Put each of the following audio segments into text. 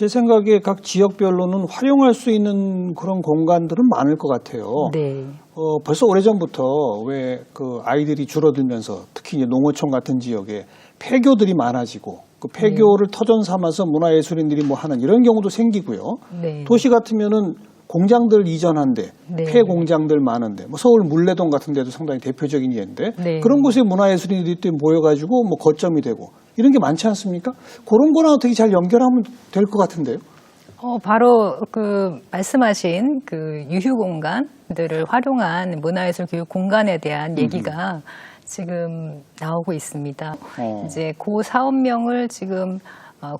제 생각에 각 지역별로는 활용할 수 있는 그런 공간들은 많을 것 같아요. 네. 벌써 오래전부터 왜 그 아이들이 줄어들면서 특히 이제 농어촌 같은 지역에 폐교들이 많아지고 그 폐교를 터전 삼아서 문화예술인들이 뭐 하는 이런 경우도 생기고요. 네. 도시 같으면은 공장들 이전한데 네. 폐공장들 많은데 뭐 서울 물레동 같은 데도 상당히 대표적인 예인데 네. 그런 곳에 문화예술인들이 또 모여가지고 뭐 거점이 되고 이런 게 많지 않습니까? 그런 거랑 어떻게 잘 연결하면 될 것 같은데요. 바로 그 말씀하신 그 유휴 공간들을 활용한 문화예술 교육 공간에 대한 얘기가 지금 나오고 있습니다. 이제 그 사업명을 지금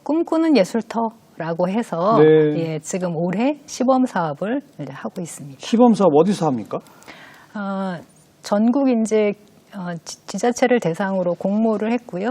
꿈꾸는 예술터라고 해서 네. 예, 지금 올해 시범 사업을 이제 하고 있습니다. 시범 사업 어디서 합니까? 전국 이제 지자체를 대상으로 공모를 했고요.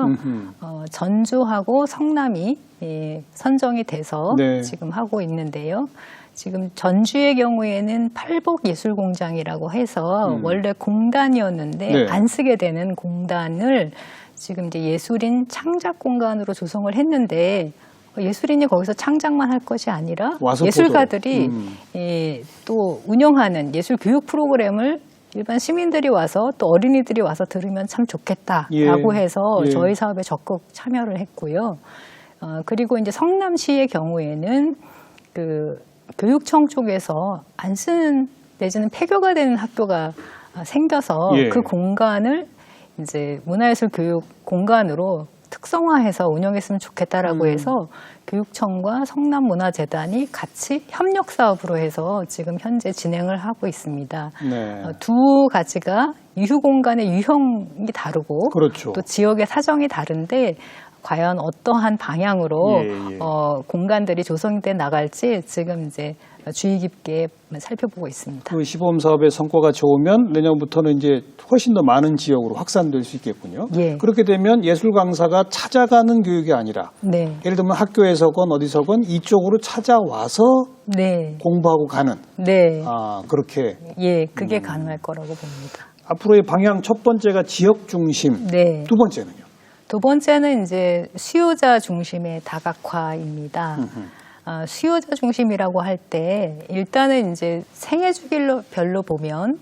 전주하고 성남이 예, 선정이 돼서 네. 지금 하고 있는데요. 지금 전주의 경우에는 팔복예술공장이라고 해서 원래 공단이었는데 네. 안 쓰게 되는 공단을 지금 이제 예술인 창작 공간으로 조성을 했는데 예술인이 거기서 창작만 할 것이 아니라 와서 예술가들이 예, 또 운영하는 예술 교육 프로그램을 일반 시민들이 와서 또 어린이들이 와서 들으면 참 좋겠다라고 예. 해서 예. 저희 사업에 적극 참여를 했고요. 그리고 이제 성남시의 경우에는 그 교육청 쪽에서 안 쓰는 내지는 폐교가 되는 학교가 생겨서 예. 그 공간을 이제 문화예술 교육 공간으로 특성화해서 운영했으면 좋겠다라고 해서 교육청과 성남문화재단이 같이 협력 사업으로 해서 지금 현재 진행을 하고 있습니다. 네. 두 가지가 유휴 공간의 유형이 다르고 그렇죠. 또 지역의 사정이 다른데 과연 어떠한 방향으로 예, 예. 공간들이 조성돼 나갈지 지금 이제 주의 깊게 살펴보고 있습니다. 그 시범 사업의 성과가 좋으면 내년부터는 이제 훨씬 더 많은 지역으로 확산될 수 있겠군요. 예. 그렇게 되면 예술 강사가 찾아가는 교육이 아니라 네. 예를 들면 학교에서건 어디서건 이쪽으로 찾아와서 네. 공부하고 가는 네. 그렇게 예, 그게 가능할 거라고 봅니다. 앞으로의 방향 첫 번째가 지역 중심, 네. 두 번째는요? 두 번째는 이제 수요자 중심의 다각화입니다. 수요자 중심이라고 할 때 일단은 이제 생애 주기별로 보면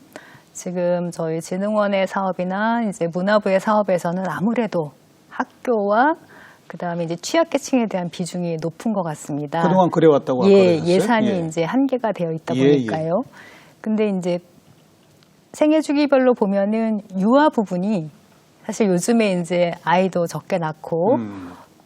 지금 저희 진흥원의 사업이나 이제 문화부의 사업에서는 아무래도 학교와 그다음에 이제 취약계층에 대한 비중이 높은 것 같습니다. 그동안 그래왔다고 아까 예, 그러셨어요? 예산이 예. 이제 한계가 되어 있다 예, 보니까요. 근데 이제 생애 주기별로 보면은 유아 부분이 사실 요즘에 이제 아이도 적게 낳고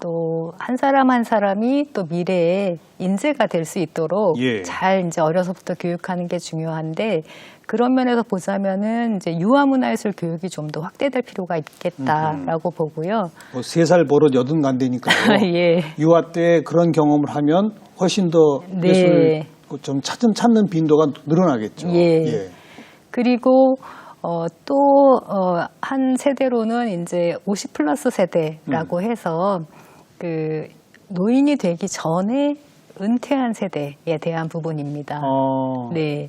또 한 사람 한 사람이 또 미래에 인재가 될 수 있도록 예. 잘 이제 어려서부터 교육하는 게 중요한데 그런 면에서 보자면은 이제 유아 문화예술 교육이 좀 더 확대될 필요가 있겠다라고 보고요. 뭐 3살 버릇 80 간대니까요. 예. 유아 때 그런 경험을 하면 훨씬 더 네. 예술 좀 찾는 빈도가 늘어나겠죠. 예. 그리고 또 한 세대로는 이제 50 플러스 세대라고 해서 그 노인이 되기 전에 은퇴한 세대에 대한 부분입니다. 네.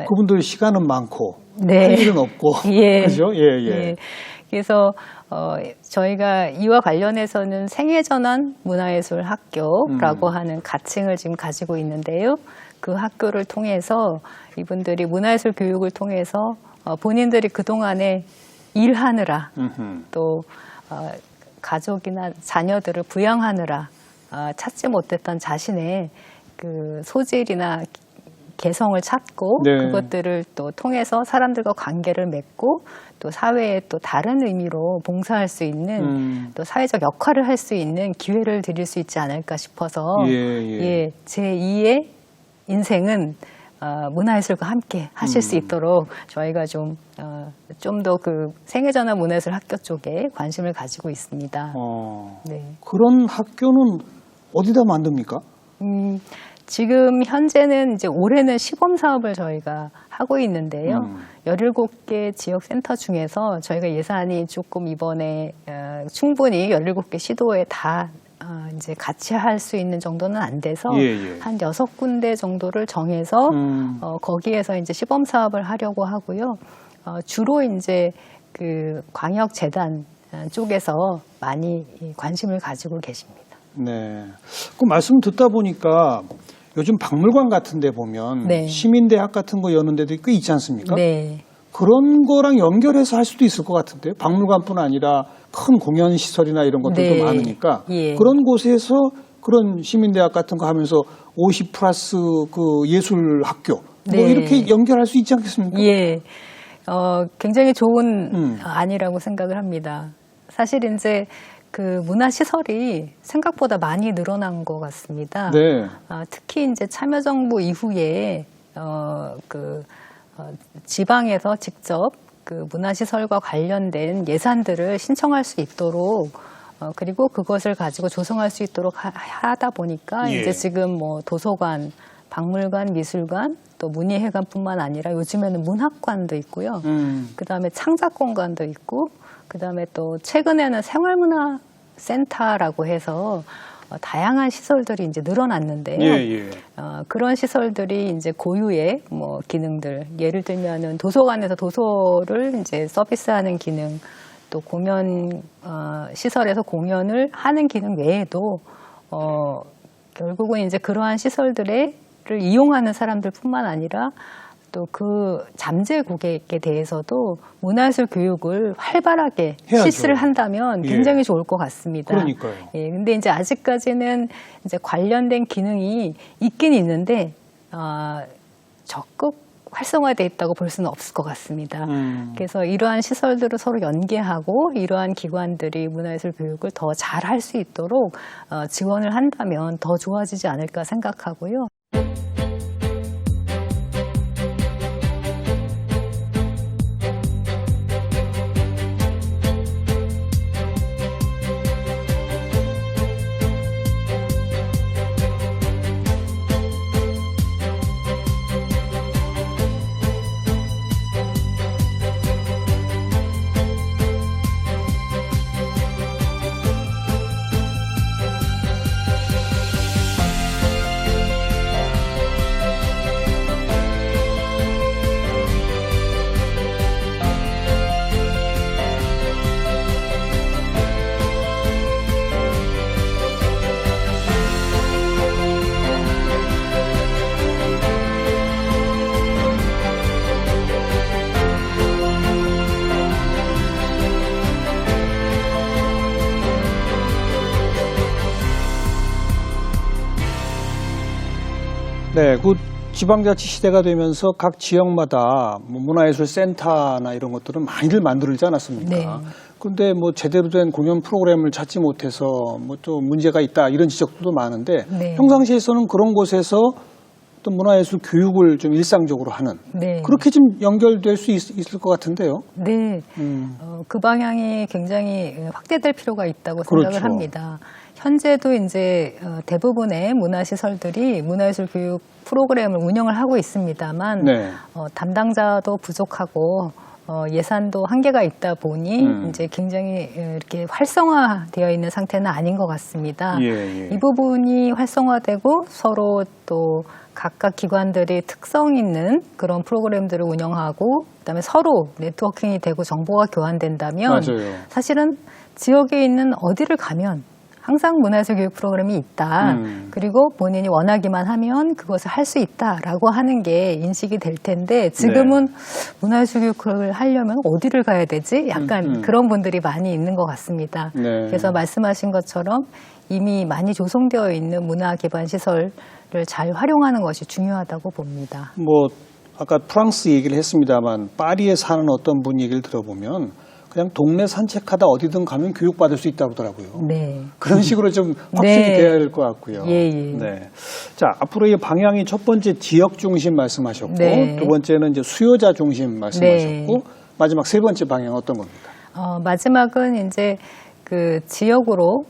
그분들 시간은 많고 네. 할 일은 없고 예. 그죠? 예. 예. 그래서 저희가 이와 관련해서는 생애전환 문화예술 학교라고 하는 가칭을 지금 가지고 있는데요. 그 학교를 통해서 이분들이 문화예술 교육을 통해서 본인들이 그동안에 일하느라 또 가족이나 자녀들을 부양하느라 찾지 못했던 자신의 그 소질이나 개성을 찾고 네. 그것들을 또 통해서 사람들과 관계를 맺고 또 사회에 또 다른 의미로 봉사할 수 있는 또 사회적 역할을 할 수 있는 기회를 드릴 수 있지 않을까 싶어서 예, 제2의 인생은 문화예술과 함께 하실 수 있도록 저희가 좀 더 그 생애전환 문화예술 학교 쪽에 관심을 가지고 있습니다. 네. 그런 학교는 어디다 만듭니까? 지금 현재는 이제 올해는 시범 사업을 저희가 하고 있는데요. 17개 지역 센터 중에서 저희가 예산이 조금 이번에 충분히 17개 시도에 다 이제 같이 할 수 있는 정도는 안 돼서 한 6군데 정도를 정해서 거기에서 이제 시범 사업을 하려고 하고요. 주로 이제 그 광역재단 쪽에서 많이 관심을 가지고 계십니다. 네. 그 말씀 듣다 보니까 요즘 박물관 같은 데 보면 네. 시민대학 같은 거 여는 데도 꽤 있지 않습니까? 네. 그런 거랑 연결해서 할 수도 있을 것 같은데요. 박물관뿐 아니라 큰 공연 시설이나 이런 것들도 네. 많으니까 예. 그런 곳에서 그런 시민대학 같은 거 하면서 50 플러스 그 예술 학교 뭐 네. 이렇게 연결할 수 있지 않겠습니까? 예. 굉장히 좋은 안이라고 생각을 합니다. 사실 이제 그 문화시설이 생각보다 많이 늘어난 것 같습니다. 네. 특히 이제 참여정부 이후에, 지방에서 직접 그 문화시설과 관련된 예산들을 신청할 수 있도록 그리고 그것을 가지고 조성할 수 있도록 하다 보니까 예. 이제 지금 뭐 도서관, 박물관, 미술관, 또 문예회관뿐만 아니라 요즘에는 문학관도 있고요. 그다음에 창작공간도 있고, 그다음에 또 최근에는 생활문화센터라고 해서 다양한 시설들이 이제 늘어났는데요. 예. 그런 시설들이 이제 고유의 뭐 기능들, 예를 들면은 도서관에서 도서를 이제 서비스하는 기능, 또 공연 시설에서 공연을 하는 기능 외에도 결국은 이제 그러한 시설들을 이용하는 사람들뿐만 아니라 또 그 잠재 고객에 대해서도 문화예술 교육을 활발하게 해야죠. 실시를 한다면 굉장히 예. 좋을 것 같습니다. 그러니까요. 예, 근데 이제 아직까지는 이제 관련된 기능이 있긴 있는데 적극 활성화되어 있다고 볼 수는 없을 것 같습니다. 그래서 이러한 시설들을 서로 연계하고 이러한 기관들이 문화예술 교육을 더 잘 할 수 있도록 지원을 한다면 더 좋아지지 않을까 생각하고요. 네, 그 지방자치 시대가 되면서 각 지역마다 뭐 문화예술센터나 이런 것들은 많이들 만들지 않았습니까? 네. 그런데 뭐 제대로 된 공연 프로그램을 찾지 못해서 뭐 또 문제가 있다 이런 지적도 많은데 네. 평상시에서는 그런 곳에서 또 문화예술 교육을 좀 일상적으로 하는 네. 그렇게 좀 연결될 수 있을 것 같은데요. 네, 그 방향이 굉장히 확대될 필요가 있다고 생각을 그렇죠. 합니다. 현재도 이제 대부분의 문화시설들이 문화예술 교육 프로그램을 운영을 하고 있습니다만 네. 담당자도 부족하고 예산도 한계가 있다 보니 이제 굉장히 이렇게 활성화되어 있는 상태는 아닌 것 같습니다. 예. 이 부분이 활성화되고 서로 또 각각 기관들이 특성 있는 그런 프로그램들을 운영하고 그다음에 서로 네트워킹이 되고 정보가 교환된다면 맞아요. 사실은 지역에 있는 어디를 가면 항상 문화예술 교육 프로그램이 있다. 그리고 본인이 원하기만 하면 그것을 할 수 있다라고 하는 게 인식이 될 텐데 지금은 문화예술 교육을 하려면 어디를 가야 되지? 약간 그런 분들이 많이 있는 것 같습니다. 네. 그래서 말씀하신 것처럼 이미 많이 조성되어 있는 문화 기반 시설을 잘 활용하는 것이 중요하다고 봅니다. 뭐 아까 프랑스 얘기를 했습니다만 파리에 사는 어떤 분 얘기를 들어보면 그냥 동네 산책하다 어디든 가면 교육받을 수 있다고 하더라고요. 네. 그런 식으로 좀 확신이 네. 돼야 될 것 같고요. 예. 네. 자, 앞으로의 방향이 첫 번째 지역 중심 말씀하셨고 네. 두 번째는 이제 수요자 중심 말씀하셨고 네. 마지막 세 번째 방향 어떤 겁니까? 마지막은 이제 그 지역으로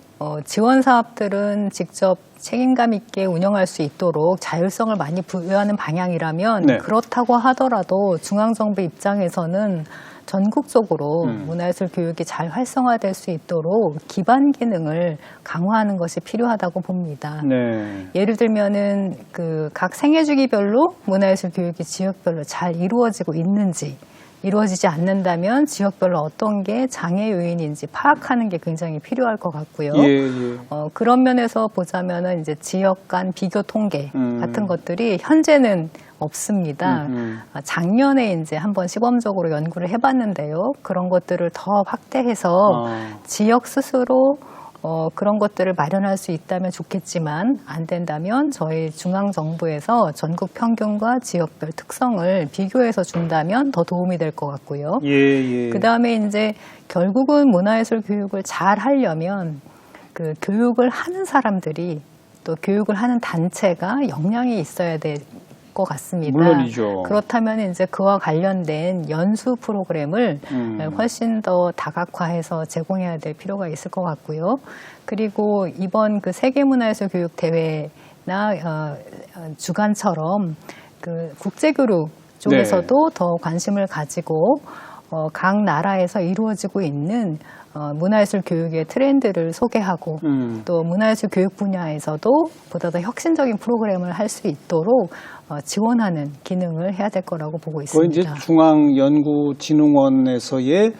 지원 사업들은 직접 책임감 있게 운영할 수 있도록 자율성을 많이 부여하는 방향이라면 네. 그렇다고 하더라도 중앙정부 입장에서는 전국적으로 문화예술 교육이 잘 활성화될 수 있도록 기반 기능을 강화하는 것이 필요하다고 봅니다. 네. 예를 들면은 그 각 생애 주기별로 문화예술 교육이 지역별로 잘 이루어지고 있는지 이루어지지 않는다면 지역별로 어떤 게 장애 요인인지 파악하는 게 굉장히 필요할 것 같고요. 그런 면에서 보자면은 이제 지역 간 비교 통계 같은 것들이 현재는 없습니다. 작년에 이제 한번 시범적으로 연구를 해봤는데요. 그런 것들을 더 확대해서 지역 스스로 그런 것들을 마련할 수 있다면 좋겠지만 안 된다면 저희 중앙정부에서 전국 평균과 지역별 특성을 비교해서 준다면 더 도움이 될 것 같고요. 그다음에 이제 결국은 문화예술 교육을 잘 하려면 그 교육을 하는 사람들이 또 교육을 하는 단체가 역량이 있어야 될 것 같습니다. 물론이죠. 그렇다면 이제 그와 관련된 연수 프로그램을 훨씬 더 다각화해서 제공해야 될 필요가 있을 것 같고요. 그리고 이번 그 세계문화예술 교육 대회나 주간처럼 그 국제교류 쪽에서도 더 관심을 가지고 각 나라에서 이루어지고 있는 문화예술 교육의 트렌드를 소개하고 또 문화예술 교육 분야에서도 보다 더 혁신적인 프로그램을 할 수 있도록 지원하는 기능을 해야 될 거라고 보고 있습니다. 이제 중앙연구진흥원에서의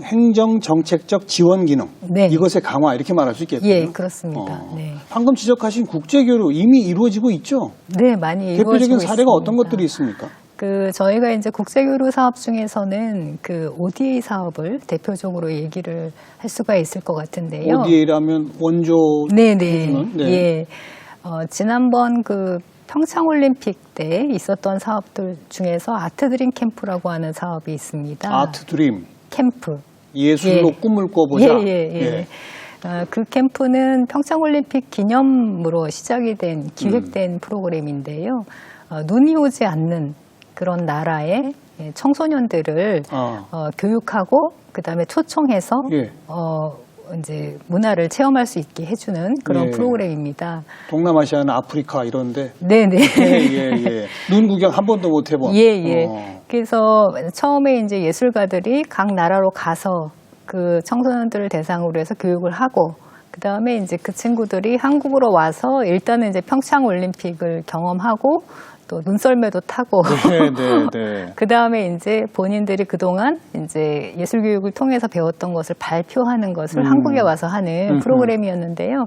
행정정책적 지원 기능, 이것의 강화 이렇게 말할 수 있겠군요. 예, 그렇습니다. 방금 지적하신 국제교류 이미 이루어지고 있죠? 네, 많이 이루어지고 대표적인 사례가 있습니다. 어떤 것들이 있습니까? 저희가 이제 국제교류 사업 중에서는 그 ODA 사업을 대표적으로 얘기를 할 수가 있을 것 같은데요. ODA라면 원조. 예. 지난번 그 평창올림픽 때 있었던 사업들 중에서 아트드림 캠프라고 하는 사업이 있습니다. 아트드림. 캠프. 예술로 꿈을 꿔보자. 그 캠프는 평창올림픽 기념으로 시작이 된 기획된 프로그램인데요. 눈이 오지 않는 그런 나라의 청소년들을 교육하고 그다음에 초청해서 이제 문화를 체험할 수 있게 해주는 그런 프로그램입니다. 동남아시아나 아프리카 이런데. 눈 구경 한 번도 못 해본. 그래서 처음에 이제 예술가들이 각 나라로 가서 그 청소년들을 대상으로 해서 교육을 하고 그 다음에 이제 그 친구들이 한국으로 와서 일단은 이제 평창 올림픽을 경험하고 또 눈썰매도 타고 그 다음에 이제 본인들이 그동안 이제 예술 교육을 통해서 배웠던 것을 발표하는 것을 한국에 와서 하는 프로그램이었는데요.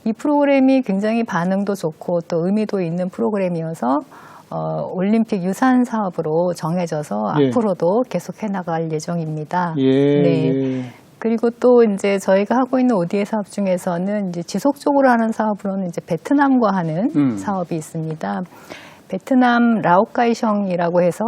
이 프로그램이 굉장히 반응도 좋고 또 의미도 있는 프로그램이어서 올림픽 유산 사업으로 정해져서 앞으로도 계속해 나갈 예정입니다. 그리고 또 이제 저희가 하고 있는 ODA 사업 중에서는 이제 지속적으로 하는 사업으로는 이제 베트남과 하는 사업이 있습니다. 베트남 라오카이성이라고 해서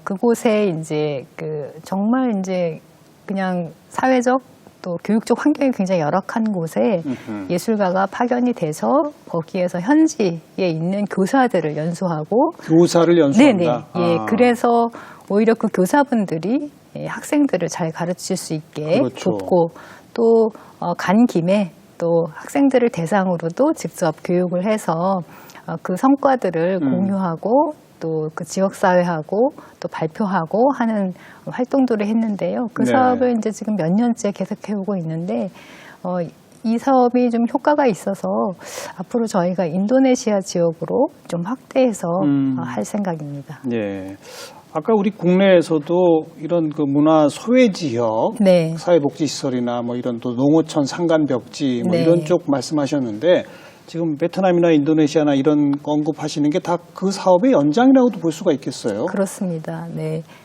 그곳에 이제 그 정말 이제 그냥 사회적 또 교육적 환경이 굉장히 열악한 곳에 예술가가 파견이 돼서 거기에서 현지에 있는 교사들을 연수하고 교사를 연수한다. 그래서 오히려 그 교사분들이 학생들을 잘 가르칠 수 있게 돕고 또 간 김에 또 학생들을 대상으로도 직접 교육을 해서 그 성과들을 공유하고 또 그 지역사회하고 또 발표하고 하는 활동들을 했는데요. 그 사업을 이제 지금 몇 년째 계속해오고 있는데 이 사업이 좀 효과가 있어서 앞으로 저희가 인도네시아 지역으로 좀 확대해서 할 생각입니다. 아까 우리 국내에서도 이런 그 문화 소외 지역, 사회복지시설이나 뭐 이런 또 농어촌 상간벽지 뭐 이런 쪽 말씀하셨는데 지금 베트남이나 인도네시아나 이런 언급하시는 게 다 그 사업의 연장이라고도 볼 수가 있겠어요. 그렇습니다.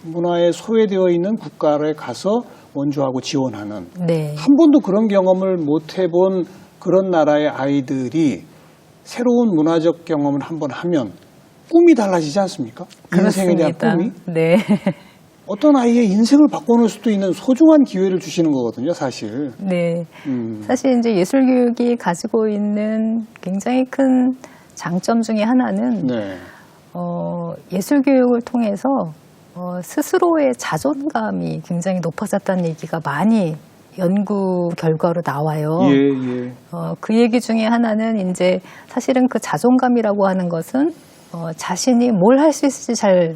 문화에 소외되어 있는 국가에 가서 원조하고 지원하는 한 번도 그런 경험을 못 해본 그런 나라의 아이들이 새로운 문화적 경험을 한번 하면 꿈이 달라지지 않습니까? 인생에 대한 꿈이. 어떤 아이의 인생을 바꿔놓을 수도 있는 소중한 기회를 주시는 거거든요, 사실. 사실 이제 예술 교육이 가지고 있는 굉장히 큰 장점 중에 하나는 예술 교육을 통해서 스스로의 자존감이 굉장히 높아졌다는 얘기가 많이 연구 결과로 나와요. 그 얘기 중에 하나는 이제 사실은 그 자존감이라고 하는 것은 자신이 뭘 할 수 있을지 잘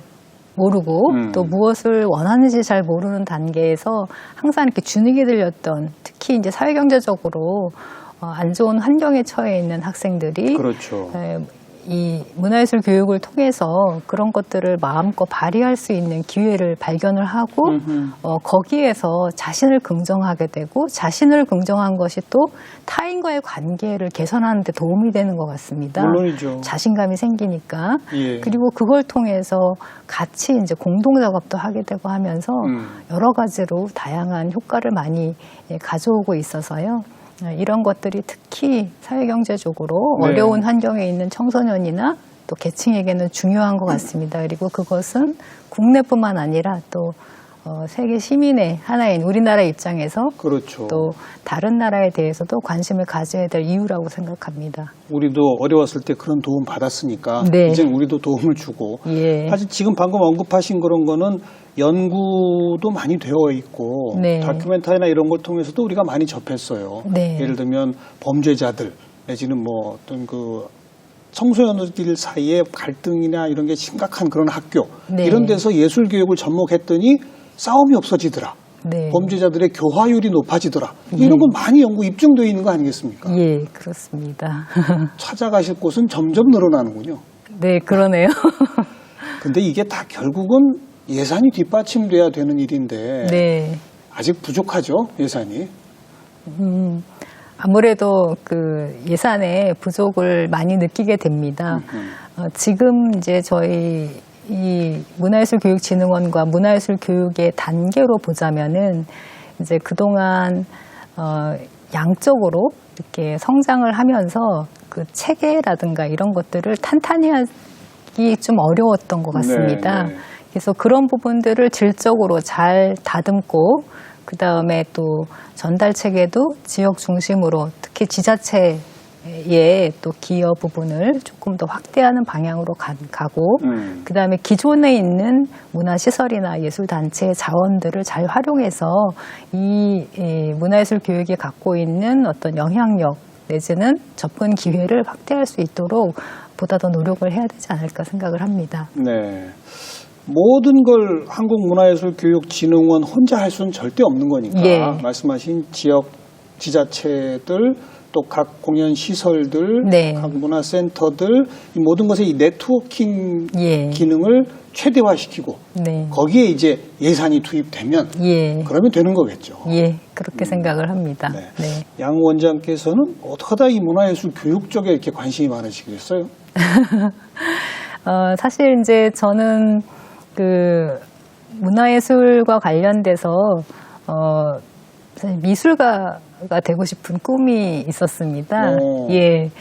모르고 또 무엇을 원하는지 잘 모르는 단계에서 항상 이렇게 주눅이 들렸던 특히 이제 사회경제적으로 안 좋은 환경에 처해 있는 학생들이 이 문화예술 교육을 통해서 그런 것들을 마음껏 발휘할 수 있는 기회를 발견을 하고 거기에서 자신을 긍정하게 되고 자신을 긍정한 것이 또 타인과의 관계를 개선하는 데 도움이 되는 것 같습니다. 물론이죠. 자신감이 생기니까. 예. 그리고 그걸 통해서 같이 이제 공동 작업도 하게 되고 하면서 여러 가지로 다양한 효과를 많이 가져오고 있어서요. 이런 것들이 특히 사회경제적으로 네. 어려운 환경에 있는 청소년이나 또 계층에게는 중요한 것 같습니다. 그리고 그것은 국내뿐만 아니라 또 세계 시민의 하나인 우리나라 입장에서 그렇죠. 또 다른 나라에 대해서도 관심을 가져야 될 이유라고 생각합니다. 우리도 어려웠을 때 그런 도움 받았으니까 네. 이제 우리도 도움을 주고 예. 사실 지금 방금 언급하신 그런 거는 연구도 많이 되어 있고 네. 다큐멘터리나 이런 걸 통해서도 우리가 많이 접했어요. 네. 예를 들면 범죄자들 내지는 뭐 어떤 그 청소년들 사이에 갈등이나 이런 게 심각한 그런 학교 네. 이런 데서 예술 교육을 접목했더니 싸움이 없어지더라. 네. 범죄자들의 교화율이 높아지더라. 이런 건 많이 연구 입증되어 있는 거 아니겠습니까? 예, 그렇습니다. 찾아가실 곳은 점점 늘어나는군요. 네, 그러네요. 근데 이게 다 결국은 예산이 뒷받침돼야 되는 일인데 네. 아직 부족하죠, 예산이. 아무래도 그 예산의 부족을 많이 느끼게 됩니다. 지금 이제 저희 이 문화예술교육진흥원과 문화예술 교육의 단계로 보자면은 이제 그동안 양적으로 이렇게 성장을 하면서 그 체계라든가 이런 것들을 탄탄히 하기 좀 어려웠던 것 같습니다. 네, 네. 그래서 그런 부분들을 질적으로 잘 다듬고 그 다음에 또 전달 체계도 지역 중심으로 특히 지자체의 또 기여 부분을 조금 더 확대하는 방향으로 가고 그 다음에 기존에 있는 문화시설이나 예술단체의 자원들을 잘 활용해서 이 문화예술 교육이 갖고 있는 어떤 영향력 내지는 접근 기회를 확대할 수 있도록 보다 더 노력을 해야 되지 않을까 생각을 합니다. 네. 모든 걸 한국문화예술교육진흥원 혼자 할 수는 절대 없는 거니까 예. 말씀하신 지역 지자체들 또 각 공연 시설들, 네. 각 문화센터들 이 모든 것의 이 네트워킹 예. 기능을 최대화시키고 네. 거기에 이제 예산이 투입되면 예. 그러면 되는 거겠죠. 예, 그렇게 생각을 합니다. 네. 네. 양 원장께서는 어떻게 하다 이 문화예술 교육 쪽에 이렇게 관심이 많으시겠어요? 사실 이제 저는 그 문화예술과 관련돼서 사실 미술가가 되고 싶은 꿈이 있었습니다. 오. 예.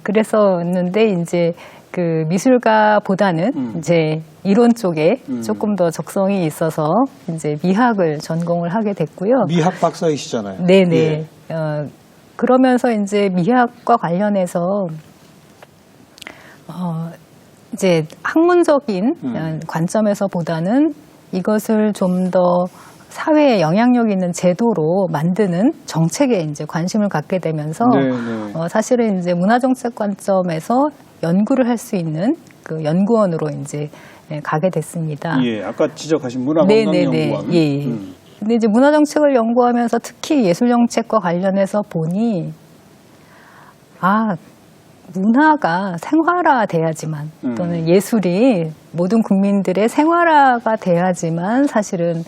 그랬었는데 이제 그 미술가보다는 이제 이론 쪽에 조금 더 적성이 있어서 이제 미학을 전공을 하게 됐고요. 미학 박사이시잖아요. 네네. 예. 그러면서 이제 미학과 관련해서 이제 학문적인 관점에서 보다는 이것을 좀 더 사회에 영향력 있는 제도로 만드는 정책에 이제 관심을 갖게 되면서 사실은 이제 문화정책 관점에서 연구를 할 수 있는 그 연구원으로 이제 가게 됐습니다. 예, 아까 지적하신 문화건강연구원. 예. 근데 이제 문화정책을 연구하면서 특히 예술정책과 관련해서 보니 문화가 생활화돼야지만 또는 예술이 모든 국민들의 생활화가 돼야지만 사실은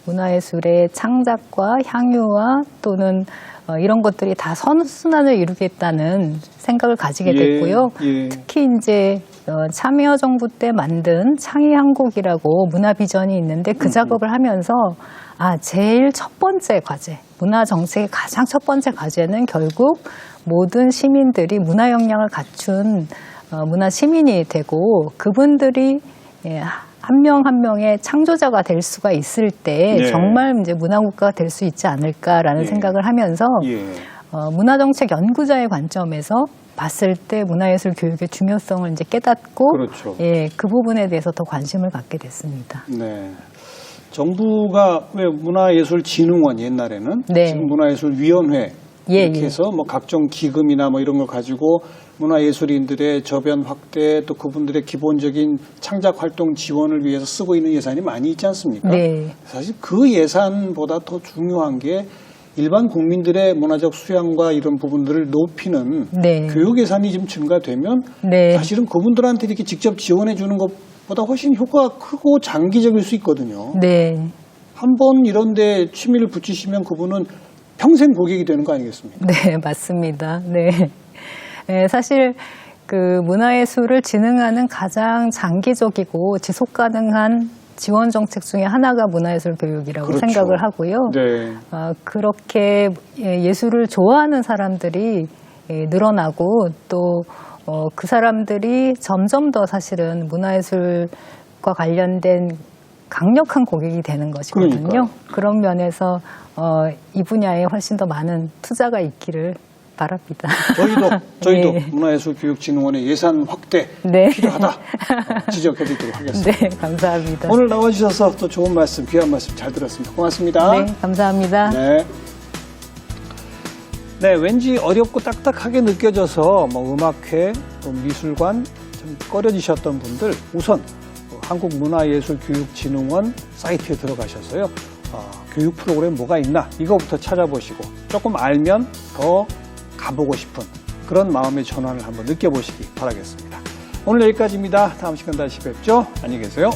문화예술의 창작과 향유와 또는 이런 것들이 다 선순환을 이루겠다는 생각을 가지게 됐고요. 예. 특히 이제 참여정부 때 만든 창의한국이라고 문화비전이 있는데 그 작업을 하면서 제일 첫 번째 과제, 문화정책의 가장 첫 번째 과제는 결국 모든 시민들이 문화 역량을 갖춘 문화 시민이 되고 그분들이 한 명 한 명의 창조자가 될 수가 있을 때 정말 이제 문화국가가 될 수 있지 않을까라는 생각을 하면서 문화정책 연구자의 관점에서 봤을 때 문화예술 교육의 중요성을 이제 깨닫고 그렇죠. 그 부분에 대해서 더 관심을 갖게 됐습니다. 네. 정부가 왜 문화예술진흥원 옛날에는 지금 문화예술위원회 이렇게 해서 뭐 각종 기금이나 뭐 이런 걸 가지고 문화예술인들의 저변 확대 또 그분들의 기본적인 창작 활동 지원을 위해서 쓰고 있는 예산이 많이 있지 않습니까? 네. 사실 그 예산보다 더 중요한 게 일반 국민들의 문화적 수양과 이런 부분들을 높이는 네. 교육 예산이 좀 증가되면 네. 사실은 그분들한테 이렇게 직접 지원해 주는 것보다 훨씬 효과가 크고 장기적일 수 있거든요. 네. 한번 이런 데 취미를 붙이시면 그분은 평생 고객이 되는 거 아니겠습니까? 네, 맞습니다. 네. 네, 사실 그 문화예술을 진흥하는 가장 장기적이고 지속 가능한 지원 정책 중에 하나가 문화예술 교육이라고 그렇죠. 생각을 하고요. 네. 그렇게 예술을 좋아하는 사람들이 늘어나고 또 그 사람들이 점점 더 사실은 문화예술과 관련된 강력한 고객이 되는 것이거든요. 그러니까요. 그런 면에서 이 분야에 훨씬 더 많은 투자가 있기를 바랍니다. 저희도 네. 문화예술교육진흥원의 예산 확대 네. 필요하다 지적해드리도록 하겠습니다. 네, 감사합니다. 오늘 나와주셔서 또 좋은 말씀, 귀한 말씀 잘 들었습니다. 고맙습니다. 네, 감사합니다. 네. 네, 왠지 어렵고 딱딱하게 느껴져서 뭐 음악회, 또 미술관 좀 꺼려지셨던 분들 우선 한국문화예술교육진흥원 사이트에 들어가셔서요. 교육 프로그램 뭐가 있나 이거부터 찾아보시고 조금 알면 더 가보고 싶은 그런 마음의 전환을 한번 느껴보시기 바라겠습니다. 오늘 여기까지입니다. 다음 시간 다시 뵙죠. 안녕히 계세요.